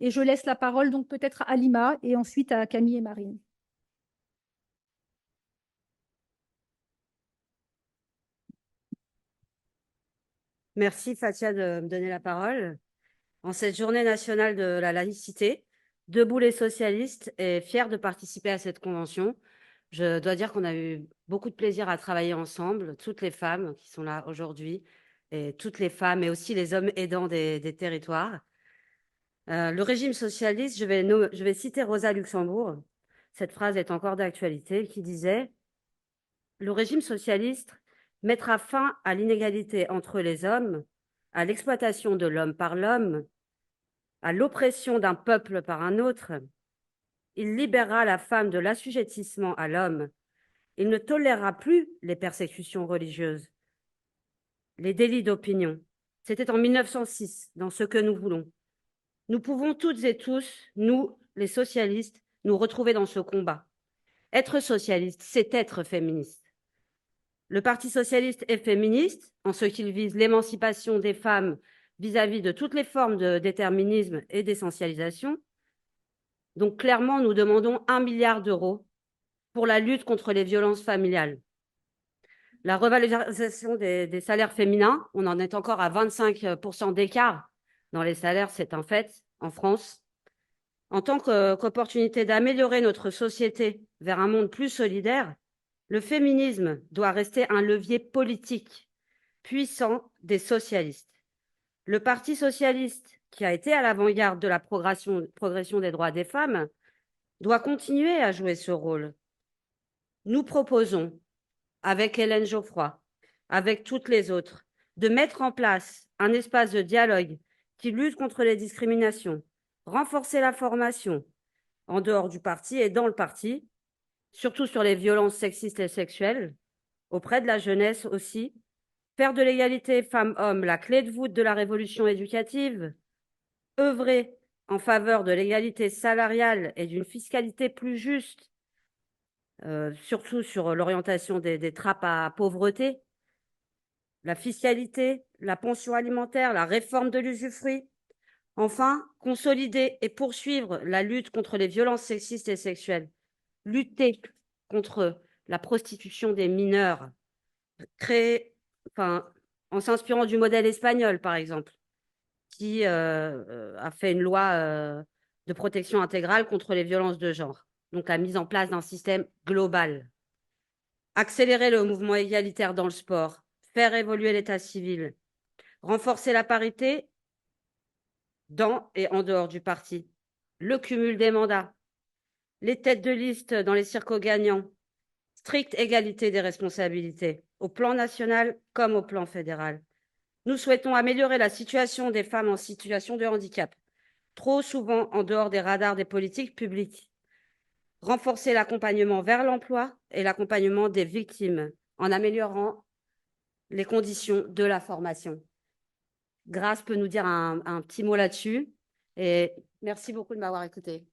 Et je laisse la parole donc peut-être à Lima et ensuite à Camille et Marine. Merci Fatia de me donner la parole. En cette journée nationale de la laïcité, Debout les socialistes est fier de participer à cette convention. Je dois dire qu'on a eu beaucoup de plaisir à travailler ensemble, toutes les femmes qui sont là aujourd'hui, et toutes les femmes et aussi les hommes aidants des territoires. Le régime socialiste, je vais citer Rosa Luxembourg. Cette phrase est encore d'actualité, qui disait: le régime socialiste mettra fin à l'inégalité entre les hommes, à l'exploitation de l'homme par l'homme, à l'oppression d'un peuple par un autre. Il libérera la femme de l'assujettissement à l'homme. Il ne tolérera plus les persécutions religieuses, les délits d'opinion. C'était en 1906, dans Ce que nous voulons. Nous pouvons toutes et tous, nous, les socialistes, nous retrouver dans ce combat. Être socialiste, c'est être féministe. Le Parti socialiste est féministe en ce qu'il vise l'émancipation des femmes vis-à-vis de toutes les formes de déterminisme et d'essentialisation. Donc clairement, nous demandons 1 milliard d'euros pour la lutte contre les violences familiales. La revalorisation des salaires féminins, on en est encore à 25% d'écart dans les salaires, c'est un fait en France. En tant qu'opportunité d'améliorer notre société vers un monde plus solidaire, le féminisme doit rester un levier politique puissant des socialistes. Le Parti socialiste, qui a été à l'avant-garde de la progression des droits des femmes, doit continuer à jouer ce rôle. Nous proposons, avec Hélène Geoffroy, avec toutes les autres, de mettre en place un espace de dialogue qui lutte contre les discriminations, renforcer la formation en dehors du parti et dans le parti, surtout sur les violences sexistes et sexuelles, auprès de la jeunesse aussi, faire de l'égalité femmes-hommes la clé de voûte de la révolution éducative, œuvrer en faveur de l'égalité salariale et d'une fiscalité plus juste, surtout sur l'orientation des trappes à pauvreté, la fiscalité, la pension alimentaire, la réforme de l'usufruit. Enfin, consolider et poursuivre la lutte contre les violences sexistes et sexuelles, lutter contre la prostitution des mineurs, créer, enfin, en s'inspirant du modèle espagnol, par exemple, qui a fait une loi de protection intégrale contre les violences de genre, donc la mise en place d'un système global. Accélérer le mouvement égalitaire dans le sport, faire évoluer l'état civil, renforcer la parité dans et en dehors du parti, le cumul des mandats, les têtes de liste dans les circos gagnants, stricte égalité des responsabilités, au plan national comme au plan fédéral. Nous souhaitons améliorer la situation des femmes en situation de handicap, trop souvent en dehors des radars des politiques publiques, renforcer l'accompagnement vers l'emploi et l'accompagnement des victimes en améliorant les conditions de la formation. Grace peut nous dire un petit mot là-dessus et merci beaucoup de m'avoir écouté.